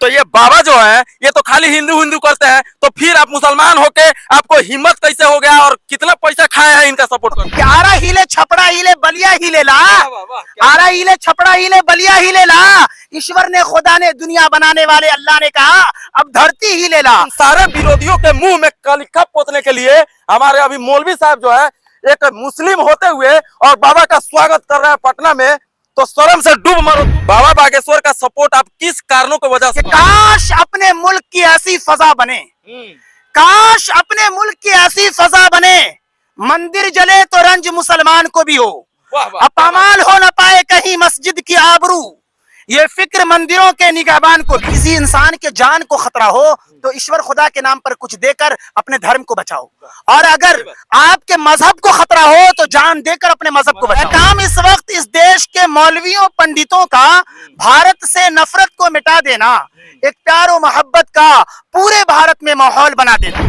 तो ये बाबा जो है ये तो खाली हिंदू हिंदू करते हैं, तो फिर आप मुसलमान होके आपको हिम्मत कैसे हो गया और कितना पैसा खाया है इनका सपोर्ट करके? आरा हिले छपड़ा हिले बलिया हिले ला, आरा हिले छपड़ा हिले बलिया हिले ला। ईश्वर ने, खुदा ने, दुनिया बनाने वाले अल्लाह ने कहा अब धरती हिले ला। सारे विरोधियों के मुंह में कलिका पोतने के लिए हमारे अभी मौलवी साहब जो है एक मुस्लिम होते हुए और बाबा का स्वागत कर रहे हैं पटना में, तो शर्म से डूब मरो। बाबा बागेश्वर का सपोर्ट आप किस कारणों की वजह से? काश अपने मुल्क की ऐसी फजा बने, काश अपने मुल्क की ऐसी फजा बने, मंदिर जले तो रंज मुसलमान को भी हो, अपमान हो न पाए कहीं मस्जिद की आबरू, ये फिक्र मंदिरों के निगहबान को। किसी इंसान के जान को खतरा हो तो ईश्वर खुदा के नाम पर कुछ देकर अपने धर्म को बचाओ, और अगर आपके मजहब को खतरा हो तो जान देकर अपने मजहब को बचाओ। काम इस वक्त इस देश के मौलवियों पंडितों का भारत से नफरत को मिटा देना, एक प्यार और मोहब्बत का पूरे भारत में माहौल बना देना।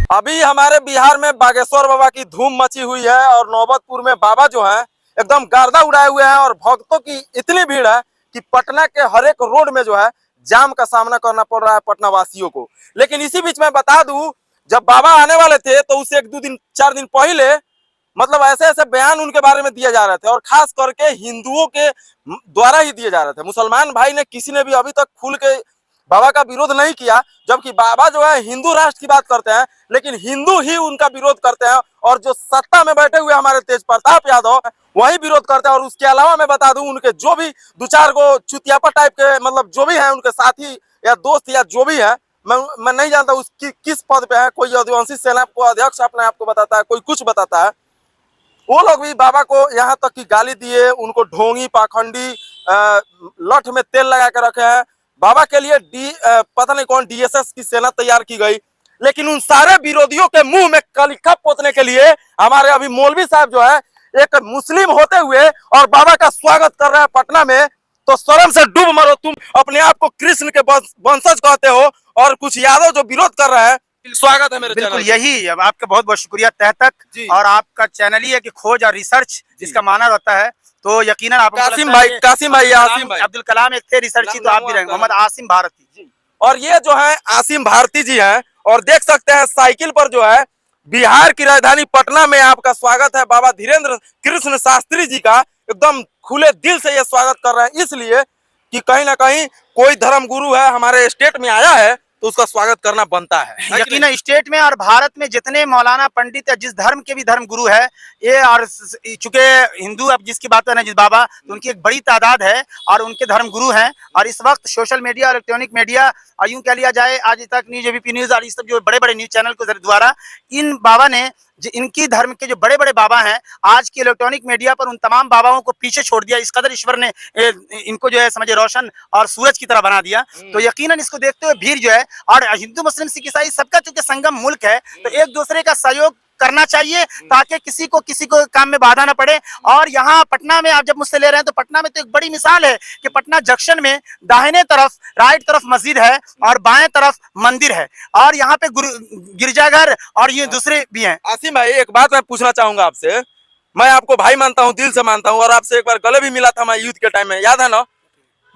अभी हमारे बिहार में बागेश्वर बाबा की धूम मची हुई है और नौबतपुर में बाबा जो है एकदम गर्दा उड़ाए हुए हैं और भक्तों की इतनी भीड़ है कि पटना के हर एक रोड में जो है जाम का सामना करना पड़ रहा है पटना वासियों को। लेकिन इसी बीच में बता दूं, जब बाबा आने वाले थे तो उससे 4 दिन पहले मतलब ऐसे ऐसे बयान उनके बारे में दिए जा रहे थे और खास करके हिंदुओं के द्वारा ही दिए जा रहे थे। मुसलमान भाई ने किसी ने भी अभी तक खुल के बाबा का विरोध नहीं किया, जबकि बाबा जो है हिंदू राष्ट्र की बात करते हैं, लेकिन हिंदू ही उनका विरोध करते हैं और जो सत्ता में बैठे हुए हमारे तेज प्रताप यादव वही विरोध करते हैं। और उसके अलावा मैं बता दूं उनके जो भी 2-4 गो चुतियापा टाइप के मतलब जो भी है उनके साथी या दोस्त या जो भी है, मैं नहीं जानता उसकी किस पद पे है। कोई आदिवासी सेना को अध्यक्ष अपने आप को बताता है, कोई कुछ बताता है। वो लोग भी बाबा को यहाँ तक की गाली दिए, उनको ढोंगी पाखंडी लठ में तेल लगा के रखे हैं। बाबा के लिए पता नहीं कौन DSS की सेना तैयार की गई। लेकिन उन सारे विरोधियों के मुंह में कलिका पोतने के लिए हमारे अभी मौलवी साहब जो है एक मुस्लिम होते हुए और बाबा का स्वागत कर रहे हैं पटना में, तो शर्म से डूब मरो। तुम अपने आप को कृष्ण के वंशज कहते हो और कुछ यादव जो विरोध कर रहे हैं। स्वागत है मेरे बिल्कुल यही, अब आपका बहुत बहुत शुक्रिया तह तक। और आपका चैनल ही है कि खोज और रिसर्च जिसका माना होता है, तो यकीनन आप कासिम भाई अब्दुल कलाम एक थे रिसर्ची, तो आप भी रहेंगे। मोहम्मद आसिम भारती और ये जो है आसिम भारती जी हैं, और देख सकते हैं साइकिल पर जो है बिहार की राजधानी पटना में आपका स्वागत है। बाबा धीरेन्द्र कृष्ण शास्त्री जी का एकदम खुले दिल से ये स्वागत कर रहे हैं, इसलिए कि कहीं ना कहीं कोई धर्म गुरु है हमारे स्टेट में आया है तो उसका स्वागत करना बनता है। यकीनन स्टेट में और भारत में जितने मौलाना पंडित है, जिस धर्म के भी धर्म गुरु है ये, और चूंकि हिंदू अब जिसकी बात है ना जिस बाबा, तो उनकी एक बड़ी तादाद है और उनके धर्म गुरु हैं। और इस वक्त सोशल मीडिया, इलेक्ट्रॉनिक मीडिया और यूं कह लिया जाए आज तक न्यूज, ABP न्यूज और इस सब जो बड़े बड़े न्यूज चैनल को द्वारा इन बाबा ने इनकी धर्म के जो बड़े बड़े बाबा हैं आज की इलेक्ट्रॉनिक मीडिया पर उन तमाम बाबाओं को पीछे छोड़ दिया। इस कदर ईश्वर ने इनको जो है समझे रोशन और सूरज की तरह बना दिया। तो यकीनन इसको देखते हुए भीड़ जो है, और हिंदू मुस्लिम सिख ईसाई सबका चूंकि संगम मुल्क है, तो एक दूसरे का सहयोग करना चाहिए ताकि किसी को काम में बाधा ना पड़े। और यहाँ पटना में आप जब मुझसे ले रहे हैं तो पटना में तो एक बड़ी मिसाल है कि पटना जंक्शन में दाहिने तरफ राइट तरफ मस्जिद है और बाएं तरफ मंदिर है, और यहाँ पे गिरजाघर और ये दूसरे भी हैं। आसिम भाई एक बात मैं पूछना चाहूंगा आपसे, मैं आपको भाई मानता हूँ, दिल से मानता हूँ, और आपसे एक बार गले भी मिला था मैं यूथ के टाइम में, याद है ना?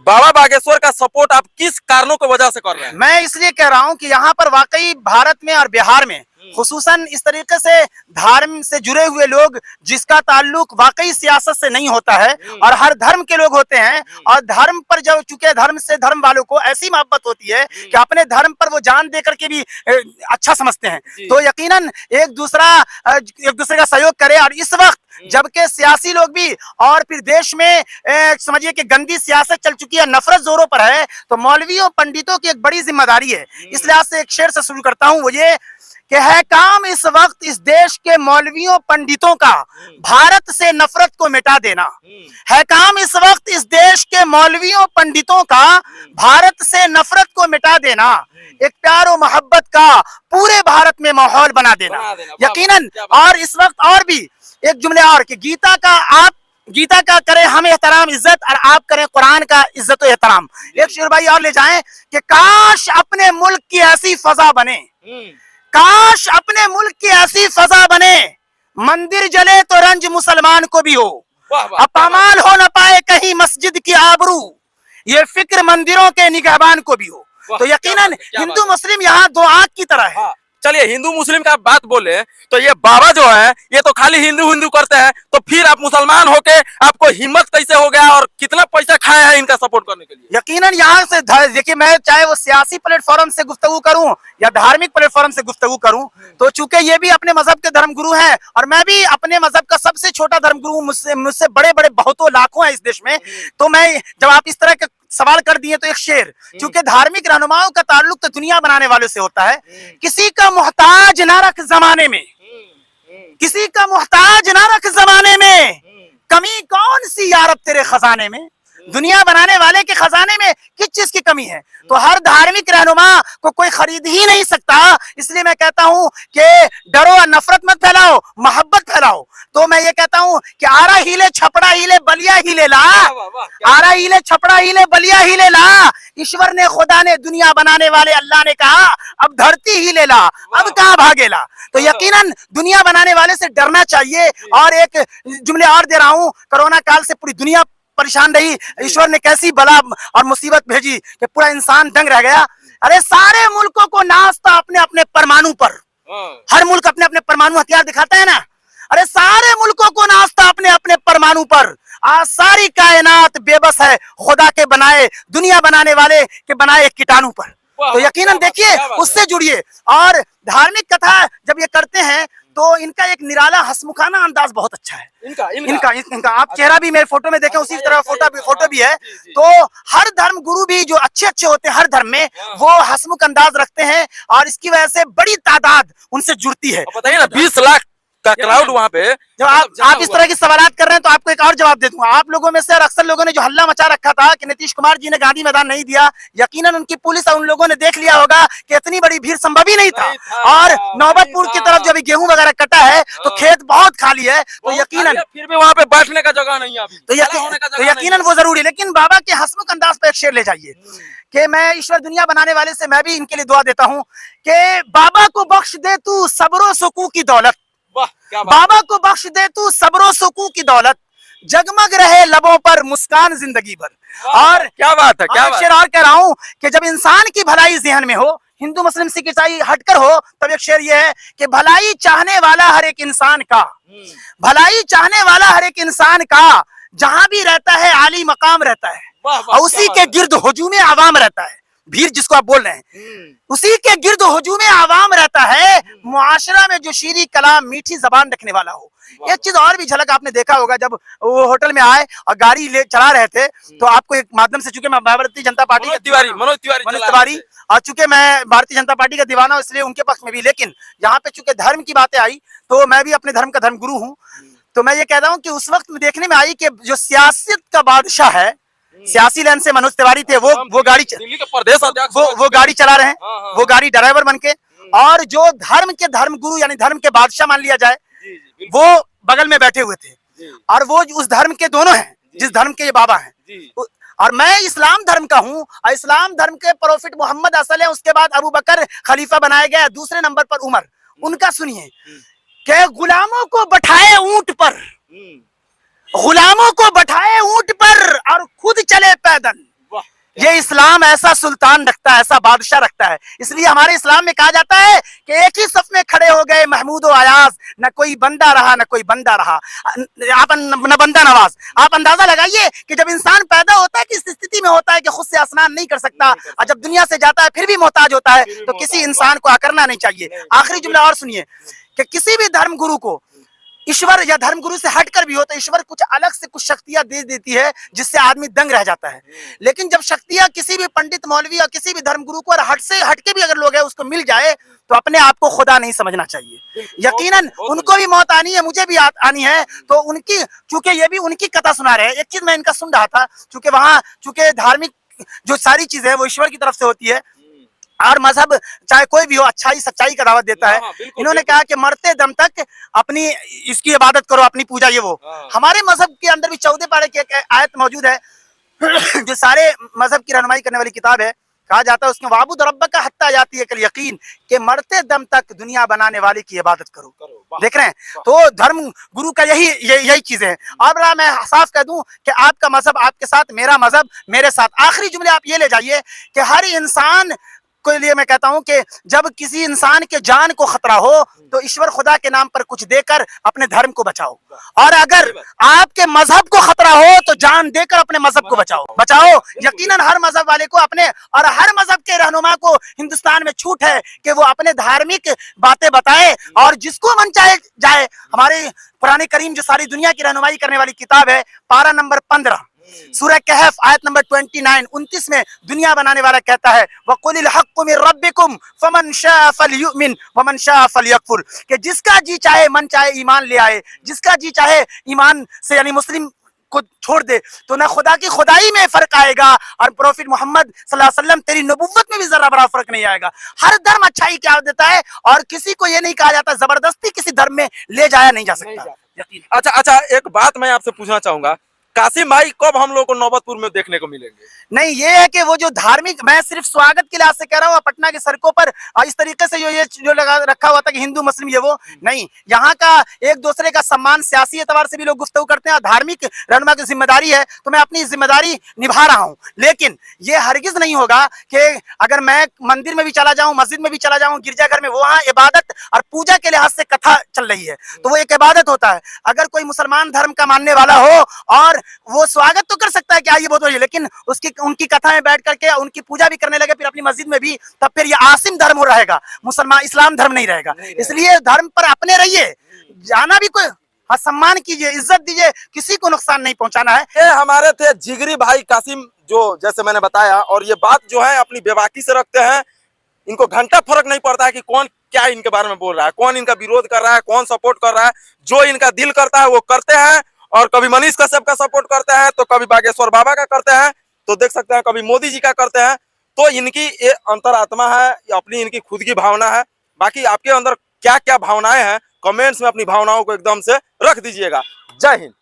बाबा बागेश्वर का सपोर्ट आप किस कारणों की वजह से कर रहे हैं? मैं इसलिए कह रहा हूं कि यहाँ पर वाकई भारत में और बिहार में खुसूसन इस तरीके से धर्म से जुड़े हुए लोग जिसका ताल्लुक वाकई सियासत से नहीं होता है, और हर धर्म के लोग होते हैं, और धर्म पर जब चूंकि धर्म से धर्म वालों को ऐसी मोहब्बत होती है कि अपने धर्म पर वो जान दे करके भी अच्छा समझते हैं, तो यकीनन एक दूसरे का सहयोग करे। और इस वक्त जबकि सियासी लोग भी और फिर देश में समझिए कि गंदी सियासत चल चुकी है, नफरत जोरों पर है, तो मौलवियों पंडितों की एक बड़ी जिम्मेदारी है। इस लिहाज से एक शेर से शुरू करता हूं, वो ये कि है काम इस वक्त इस देश के मौलवियों पंडितों का भारत से नफरत को मिटा देना, है काम इस वक्त इस देश के मौलवियों पंडितों का भारत से नफरत को मिटा देना, एक प्यार और मोहब्बत का पूरे भारत में माहौल बना देना यकीनन। और इस वक्त और भी एक जुमले और कि गीता का करें हम एहतराम इज्जत, और आप करें कुरान का इज्जत और एहतराम। एक शेर भाई और ले जाएं कि काश अपने मुल्क की ऐसी फजा बने, काश अपने मुल्क की ऐसी फजा बने, मंदिर जले तो रंज मुसलमान को भी हो, अपमान हो न पाए कहीं मस्जिद की आबरू, ये फिक्र मंदिरों के निगहबान को भी हो। तो यकीनन हिंदू मुस्लिम यहाँ दो आंख की तरह है। चलिए, हिंदू मुस्लिम का बात बोले तो ये बाबा जो है ये तो खाली हिंदू हिंदू करते हैं, तो फिर आप मुसलमान होके आपको हिम्मत कैसे हो गया और कितना पैसा खाया है इनका सपोर्ट करने के लिए? यकीनन यहाँ से देखिए, मैं चाहे वो सियासी प्लेटफॉर्म से गुफ्तगू करूं या धार्मिक प्लेटफॉर्म से गुफ्तगू करूं, तो चूंकि ये भी अपने मजहब के धर्मगुरु हैं और मैं भी अपने मजहब का सबसे छोटा धर्मगुरु, मुझसे बड़े बड़े बहुतों लाखों हैं इस देश में, तो मैं जब आप इस तरह के सवाल कर दिए तो एक शेर, क्योंकि धार्मिक रहनुमाओं का ताल्लुक तो दुनिया बनाने वालों से होता है। किसी का मोहताज ना रख जमाने में, किसी का मोहताज ना रख जमाने में, कमी कौन सी यारब तेरे खजाने में। दुनिया बनाने वाले के खजाने में किस चीज की कमी है? तो हर धार्मिक रहनुमा को कोई खरीद ही नहीं सकता। इसलिए मैं कहता हूं कि डरो और नफरत मत फैलाओ, मोहब्बत फैलाओ। तो मैं ये कहता हूं कि आरा हिले छपड़ा हिले बलिया हिले ला, आरा हिले छपड़ा हिले बलिया हिले ला। ईश्वर ने, खुदा ने, दुनिया बनाने वाले अल्लाह ने कहा अब धरती ही ले ला, अब कहां भागेला। तो यकीनन दुनिया बनाने वाले से डरना चाहिए। और एक जुमले और दे रहा हूं, कोरोना काल से पूरी दुनिया परेशान रही, ईश्वर ने कैसी बला और मुसीबत भेजी कि पूरा इंसान दंग रह गया। अरे सारे मुल्कों को नाचता अपने अपने परमाणु पर, हर मुल्क अपने अपने परमाणु हथियार दिखाता है ना। अरे सारे मुल्कों को नाचता अपने अपने परमाणु पर। आज सारी कायनात बेबस है खुदा के बनाए, दुनिया बनाने वाले के बनाए कीटाणु पर। तो यकीनन देखिए, उससे जुड़िए। और धार्मिक कथा जब ये करते हैं तो इनका एक निराला हंसमुखाना अंदाज बहुत अच्छा है। इनका आप चेहरा भी मेरे फोटो में देखें, उसी तरह फोटो भी है। तो हर धर्म गुरु भी जो अच्छे अच्छे होते हैं हर धर्म में, वो हंसमुख अंदाज रखते हैं और इसकी वजह से बड़ी तादाद उनसे जुड़ती है। बताइए ना, 20 लाख का क्राउड वहाँ पे। जब आप इस तरह की सवालात कर रहे हैं तो आपको एक और जवाब दे दूंगा। आप लोगों में से अक्सर लोगों ने जो हल्ला मचा रखा था कि नीतीश कुमार जी ने गांधी मैदान नहीं दिया, यकीनन उनकी पुलिस और उन लोगों ने देख लिया होगा कि इतनी बड़ी भीड़ संभव ही नहीं था। और नौबतपुर की तरफ जब गेहूं वगैरह कटा है तो खेत बहुत खाली है, तो यकीनन फिर भी वहाँ पे बैठने का जगह नहीं है अभी, तो यकीनन वो जरूरी। लेकिन बाबा के हंसमुख अंदाज पे एक शेर ले जाइए कि मैं ईश्वर दुनिया बनाने वाले से मैं भी इनके लिए दुआ देता हूँ कि बाबा को बख्श दे तू सब्रो सुकू की दौलत, बाबा को बख्श दे तू सब्रो सुकू की दौलत, जगमग रहे लबों पर मुस्कान जिंदगी भर। और क्या बात है, क्या बात। शेर और कह रहा हूं कि जब इंसान की भलाई ज़हन में हो, हिंदू मुस्लिम सिख ईसाई हटकर हो, तब एक शेर ये है कि भलाई चाहने वाला हर एक इंसान का, भलाई चाहने वाला हर एक इंसान का जहां भी रहता है आली मकाम रहता है, और उसी के गिर्द हुजूम आवाम रहता है। भीड़ जिसको आप बोल रहे हैं, उसी के गिर्द हुजूम आवाम रहता है। मुआशरा में जो शीरी कलाम मीठी जबान रखने वाला हो। एक चीज और भी झलक आपने देखा होगा, जब वो होटल में आए और गाड़ी ले चला रहे थे तो आपको एक माध्यम से, चूंकि मैं भारतीय जनता पार्टी मनोज तिवारी और चूंकि मैं भारतीय जनता पार्टी का दीवाना हूं, इसलिए उनके पक्ष में भी, लेकिन यहाँ पे चूंकि धर्म की बातें आई तो मैं भी अपने धर्म का धर्मगुरु हूँ। तो मैं ये कह रहा हूँ कि उस वक्त देखने में आई कि जो सियासत का बादशाह है, सियासी लाइन से मनोज तिवारी थे, वो गाड़ी दिल्ली के प्रदेश अध्यक्ष वो गाड़ी चला रहे हैं, वो गाड़ी ड्राइवर बनके। और जो धर्म के धर्मगुरु यानी धर्म के बादशाह मान लिया जाए, वो बगल में बैठे हुए थे और वो उस धर्म के दोनों हैं जिस धर्म के ये बाबा हैं। और मैं इस्लाम धर्म का हूँ और इस्लाम धर्म के प्रोफिट मोहम्मद असल है, उसके बाद अबू बकर खलीफा बनाया गया, दूसरे नंबर पर उमर। उनका सुनिए कि गुलामों को बैठाए ऊंट पर, गुलामों को बैठाए ऊंट पर और खुद चले पैदल। ये इस्लाम ऐसा सुल्तान रखता है, ऐसा बादशाह रखता है। इसलिए हमारे इस्लाम में कहा जाता है कि एक ही सफ में खड़े हो गए महमूद और अयाज, न कोई बंदा रहा न कोई बंदा रहा, आप न बंदा नवाज। आप अंदाजा लगाइए कि जब इंसान पैदा होता है किस स्थिति में होता है कि खुद से स्नान नहीं कर सकता, और जब दुनिया से जाता है फिर भी मोहताज होता है। तो किसी इंसान को आकरना नहीं चाहिए। आखिरी जुमला और सुनिए कि किसी भी धर्म गुरु को ईश्वर या धर्म गुरु से हटकर भी हो तो ईश्वर कुछ अलग से कुछ शक्तियां दे देती है जिससे आदमी दंग रह जाता है। लेकिन जब शक्तियां किसी भी पंडित मौलवी और किसी भी धर्म गुरु को और हटके भी अगर लोग हैं उसको मिल जाए तो अपने आप को खुदा नहीं समझना चाहिए। यकीनन उनको भी मौत आनी है, मुझे भी आनी है। तो उनकी, चूंकि ये भी उनकी कथा सुना रहे हैं। एक चीज मैं इनका सुन रहा था, चूंकि वहां चूंकि धार्मिक जो सारी चीजें है वो ईश्वर की तरफ से होती है और मजहब चाहे कोई भी हो अच्छाई सच्चाई का दावत देता है। इन्होंने कहा कि मरते दम तक अपनी इसकी इबादत करो, अपनी पूजा ये वो। हमारे मजहब के अंदर भी 14 पारे की एक आयत मौजूद है जो सारे मजहब की रहनुमाई करने वाली किताब है। कहा जाता है उसमें वाबुद रब्बका हत्ता जाती है कल यकीन, कि मरते दम तक दुनिया बनाने वाले की इबादत करो। देख रहे हैं, तो धर्म गुरु का यही चीजें हैं। अब मैं साफ कह दूं कि आपका मजहब आपके साथ, मेरा मजहब मेरे साथ। आखिरी जुमले आप ये ले जाइए कि हर इंसान के लिए मैं कहता हूं कि जब किसी इंसान के जान को खतरा हो तो ईश्वर खुदा के नाम पर कुछ देकर अपने धर्म को बचाओ, और अगर आपके मजहब को खतरा हो तो जान देकर अपने मजहब को बचाओ। यकीनन हर मजहब वाले को अपने, और हर मजहब के रहनुमा को हिंदुस्तान में छूट है कि वो अपने धार्मिक बातें बताए और जिसको मन चाहे जाए। हमारे कुरान करीम जो सारी दुनिया की रहनुमाई करने वाली किताब है, पारा नंबर 15 सूरह कहफ आयत नंबर 29 में दुनिया बनाने वाला कहता है वकुलिल हक्कु मिर रब्बिकुम फमन शाअ फलयुमिन वमन शाअ फलयकफुर, कि जिसका जी चाहे मन चाहे ईमान ले आए, जिसका जी चाहे ईमान से यानी मुस्लिम को छोड़ दे, तो ना खुदा की खुदाई में फर्क आएगा और प्रोफेट मोहम्मद सल्लल्लाहु अलैहि वसल्लम तेरी नबुव्वत में भी जरा बड़ा फर्क नहीं आएगा। हर धर्म अच्छाई क्या देता है और किसी को ये नहीं कहा जाता जबरदस्ती किसी धर्म में ले जाया नहीं जा सकता। अच्छा, एक बात मैं आपसे पूछना चाहूंगा, कासिम भाई कब हम लोग को नौबतपुर में देखने को मिलेंगे? नहीं, ये है कि वो जो धार्मिक, मैं सिर्फ स्वागत के लिहाज से कह रहा हूँ, पटना की सड़कों पर इस तरीके से जो लगा रखा हुआ था कि हिंदू मुस्लिम ये वो नहीं, यहाँ का एक दूसरे का सम्मान सियासी एतबार से भी लोग गुफ्तगू करते हैं। धार्मिक रहनुमा की जिम्मेदारी है तो मैं अपनी जिम्मेदारी निभा रहा हूँ, लेकिन ये हरगिज नहीं होगा कि अगर मैं मंदिर में भी चला जाऊँ, मस्जिद में भी चला जाऊँ, गिरजाघर में, वहाँ इबादत और पूजा के लिहाज से कथा चल रही है तो वो एक इबादत होता है। अगर कोई मुसलमान धर्म का मानने वाला हो और वो स्वागत तो कर सकता है कि आइए बहुत बढ़िया, लेकिन उनकी कथा में बैठ करके उनकी पूजा भी करने लगे फिर अपनी मस्जिद में भी, तब फिर ये आसिम धर्म रहेगा, मुसलमान इस्लाम धर्म नहीं रहेगा। इसलिए धर्म पर अपने रहिए, जाना भी कोई, हाँ, सम्मान कीजिए, इज्जत दीजिए, किसी को नुकसान नहीं पहुंचाना है। ये हमारे थे जिगरी भाई कासिम, जो जैसे मैंने बताया, और ये बात जो है अपनी बेबाकी से रखते हैं। इनको घंटा फर्क नहीं पड़ता है कि कौन क्या इनके बारे में बोल रहा है, कौन इनका विरोध कर रहा है, कौन सपोर्ट कर रहा है। जो इनका दिल करता है वो करते हैं, और कभी मनीष कश्यप का सपोर्ट करते हैं तो कभी बागेश्वर बाबा का करते हैं, तो देख सकते हैं कभी मोदी जी का करते हैं। तो इनकी ये अंतरात्मा है, अपनी इनकी खुद की भावना है। बाकी आपके अंदर क्या क्या भावनाएं हैं, कमेंट्स में अपनी भावनाओं को एकदम से रख दीजिएगा। जय हिंद।